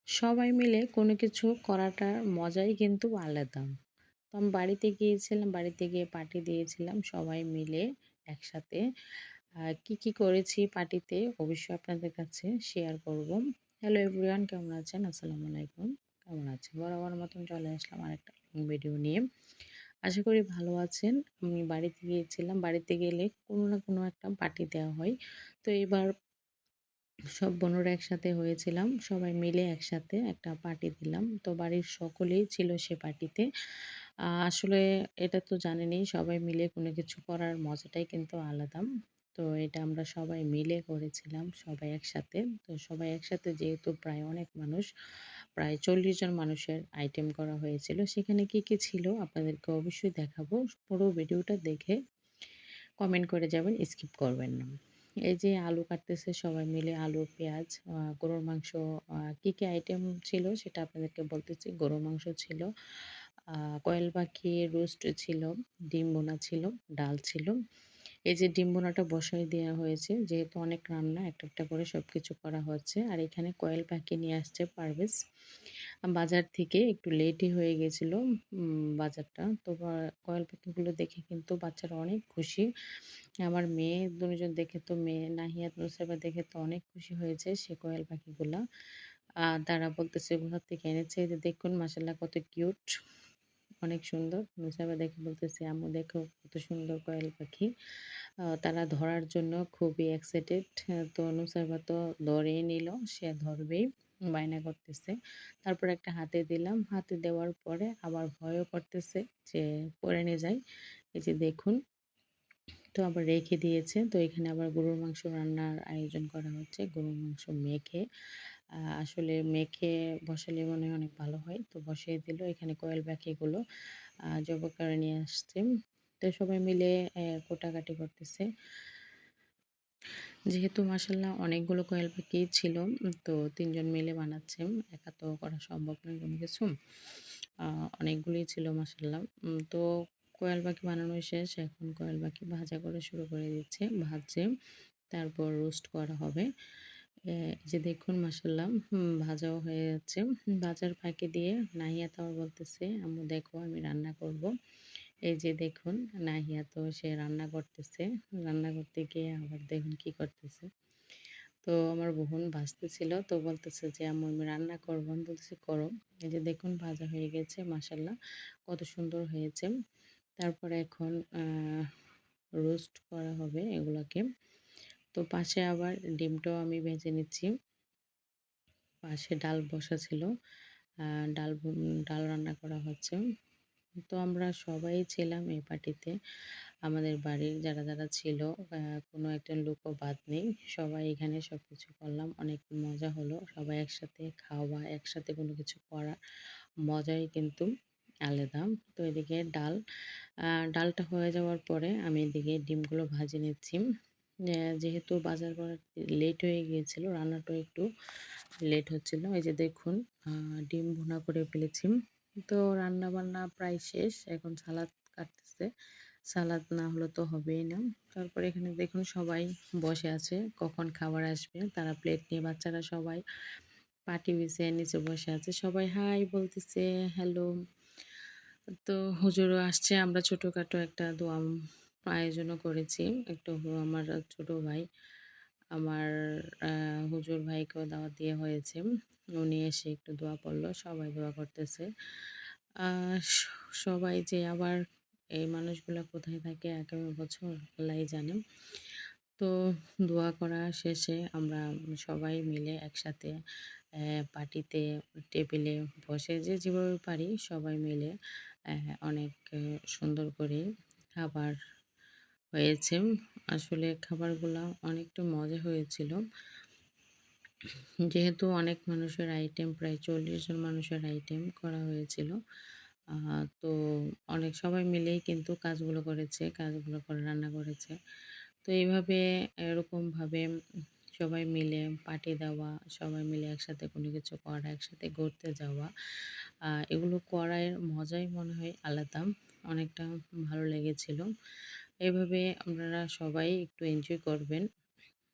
সবাই মিলে কোনো কিছু করাটার মজাই কিন্তু আলাদা। তো আমি বাড়িতে গিয়েছিলাম, বাড়িতে গিয়ে পার্টি দিয়েছিলাম সবাই মিলে একসাথে। কি করেছি পার্টিতে অবশ্যই আপনাদের কাছে শেয়ার করব। হ্যালো এভরিওয়ান, কেমন আছেন? আসসালামু আলাইকুম। কেমন আছেন? বরাবর মতন চলে আসলাম আরেকটা ভিডিও নিয়ে। আশা করি ভালো আছেন। আমি বাড়িতে গিয়েছিলাম। বাড়িতে গেলে কোনো না কোনো একটা পার্টি দেওয়া হয়। তো এবার সব বোনরা একসাথে হয়েছিলাম। সবাই মিলে একসাথে একটা পার্টি দিলাম। তো বাড়ির সকলেই ছিল সে পার্টিতে। আসলে এটা তো জানেনই, সবাই মিলে কোনো কিছু করার মজাটাই কিন্তু আলাদা। তো এটা আমরা সবাই মিলে করেছিলাম, সবাই একসাথে। তো সবাই একসাথে যেহেতু প্রায় অনেক মানুষ, প্রায় ৪০ জন মানুষের আইটেম করা হয়েছিল। সেখানে কি ছিল আপনাদেরকে অবশ্যই দেখাবো। পুরো ভিডিওটা দেখে কমেন্ট করে যাবেন, স্কিপ করবেন না। এই যে আলু কাটতেছে সবাই মিলে, আলু, পেঁয়াজ, গরুর মাংস, কি আইটেম ছিল সেটা আপনাদেরকে বলতেছি। গরুর মাংস ছিল, কোয়েল পাখি রোস্ট ছিল, ডিম ভুনা ছিল, ডাল ছিল। এই যে ডিম ভুনাটা বসায় দেওয়া হয়েছে, যেহেতু অনেক রান্না একটা করে সবকিছু করা হচ্ছে। আর এখানে কোয়েল পাখি নিয়ে আসছে পারভেজ বাজার থেকে, একটু লেটই হয়ে গেছিল বাজারটা। তো কোয়েল পাখিগুলো দেখে কিন্তু বাচ্চারা অনেক খুশি। আমার মেয়ে দুজন দেখে তো, মেয়ে নাহিয়াত নুসাইবা দেখে তো অনেক খুশি হয়েছে সে কোয়েল পাখিগুলা। তারা বলতেছে কোথা থেকে এনেছে। এই যে দেখুন মাশাআল্লাহ কত কিউট, অনেক সুন্দর। নুসাইবা দেখে বলতেছে আম্মু দেখো কত সুন্দর কোয়েল পাখি। তারা ধরার জন্য খুবই এক্সাইটেড। তো নুসাইবা তো ধরেই নিল, সে ধরবেই, বায়না করতেছে। তারপর একটা হাতে দিলাম, হাতে দেওয়ার পরে আবার ভয়ও করতেছে যে পড়ে নিয়ে যায়। এই যে দেখুন, তো আবার রেখে দিয়েছে। তো এখানে আবার গরুর মাংস রান্নার আয়োজন করা হচ্ছে। গরুর মাংস মেখে, আসলে মেখে বসালে মনে হয় অনেক ভালো হয়। তো বসিয়ে দিল। এখানে কোয়েল পাখিগুলো জবাই করে নিয়ে আসছে। তো সবাই মিলে কোটাকাটি করতেছে। যেহেতু মাশাআল্লাহ অনেকগুলো কোয়েল পাখি ছিল, তো ৩ জন মিলে বানাচ্ছে। একা তো করা সম্ভব নয় কোনো কিছু। অনেকগুলোই ছিল মাশাআল্লাহ। তো কোয়েল পাখি বানানো শেষ। এখন কোয়েল পাখি ভাজা করা শুরু করে দিচ্ছে। ভাজছে, তারপর রোস্ট করা হবে। এই যে দেখুন মাশাআল্লাহ ভাজাও হয়ে যাচ্ছে। ভাজার ফাঁকি দিয়ে নাহিয়া তো আবার বলতেছে, "আম্মু দেখো আমি রান্না করব।" এই যে দেখুন নাহিয়া তো সে রান্না করতেছে। রান্না করতে গিয়ে আবার দেখুন কি করতেছে। তো আমার বোন ভাজতেছিল, তো বলতেছে যে, "আম্মু আমি রান্না করব।" আমি বলতেছি, "করো।" এই যে দেখুন ভাজা হয়ে গেছে মাশাআল্লাহ কত সুন্দর হয়েছে। তারপরে এখন রোস্ট করা হবে এগুলাকে। তো পাশে আবার ডিমটাও আমি ভেজে নিচ্ছি। পাশে ডাল বসা ছিল। আ ডাল রান্না করা হচ্ছে। তো আমরা সবাই ছিলাম এই পার্টিতে। আমাদের বাড়ির যারা ছিল, আ কোনো একটা লোকও বাদ নেই। সবাই এখানে সবকিছু করলাম। অনেক মজা হলো। সবাই একসাথে খাওয়া, একসাথে কোনো কিছু করা মজাই কিন্তু আলাদা। তো এদিকে ডালটা হয়ে যাওয়ার পরে আমি এদিকে ডিমগুলো ভাজে নিচ্ছি। যেহেতু বাজার করা লেট হয়ে গিয়েছিল, রান্নাটাও একটু লেট হচ্ছিল। এই যে দেখুন আ ডিম ভুনা করে ফেলেছি। তো রান্না-বান্না প্রায় শেষ। এখন সালাদ কাটতেছে। সালাদ না হলে তো হবেই না। তারপরে এখানে দেখুন সবাই বসে আছে। কখন খাবার আসবে তারা প্লেট নিয়ে, বাচ্চারা সবাই পাটি বিছিয়ে নিচে বসে আছে। সবাই হাই বলতেছে, হ্যালো। তো হুজুরও আসছে। আমরা ছোটখাটো একটা দোয়া আয়োজনও করেছি। একটু আমার ছোট ভাই, আমার আ হুজুর ভাইকেও দাওয়াত দেওয়া হয়েছে। উনি এসে একটু দোয়া পড়ল। সবাই দোয়া করতেছে। আ স সবাই যে আবার এই মানুষগুলা কোথায় থাকে আগামী বছর আল্লাহই জানে। তো দোয়া করা শেষে আমরা সবাই মিলে একসাথে পার্টিতে টেবিলে বসে যে যেভাবে পারি সবাই মিলে অনেক সুন্দর করে খাবার হয়েছে। আসলে খাবারগুলা অনেকটা মজা হয়েছিল। যেহেতু অনেক মানুষের আইটেম, প্রায় ৪০ জন মানুষের আইটেম করা হয়েছিল। আ তো অনেক সবাই মিলেই কিন্তু কাজগুলো করেছে, কাজগুলো করে রান্না করেছে। তো এইভাবে এরকমভাবে সবাই মিলে পার্টি দেওয়া, সবাই মিলে একসাথে কোনো কিছু করা, একসাথে ঘুরতে যাওয়া, এগুলো করার মজাই মনে হয় আলাদা। অনেকটা ভালো লেগেছিল। এভাবে আপনারা সবাই একটু এনজয় করবেন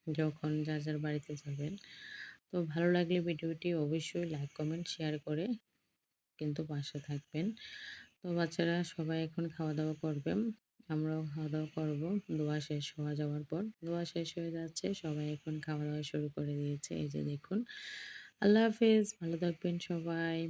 যখন যার বাড়িতে যাবেন। তো ভালো লাগলে ভিডিওটি অবশ্যই লাইক, কমেন্ট, শেয়ার করে কিন্তু পাশে থাকবেন। তো বাচ্চারা সবাই এখন খাওয়া-দাওয়া করবে। আমরাও খাওয়া-দাওয়া করব। দোয়া শেষ হওয়া যাওয়ার পর। দোয়া শেষ হয়ে যাচ্ছে। সবাই এখন খাওয়া-দাওয়া শুরু করে দিয়েছে। এই যে দেখুন। আল্লাহ হাফেজ। ভালো থাকবেন সবাই।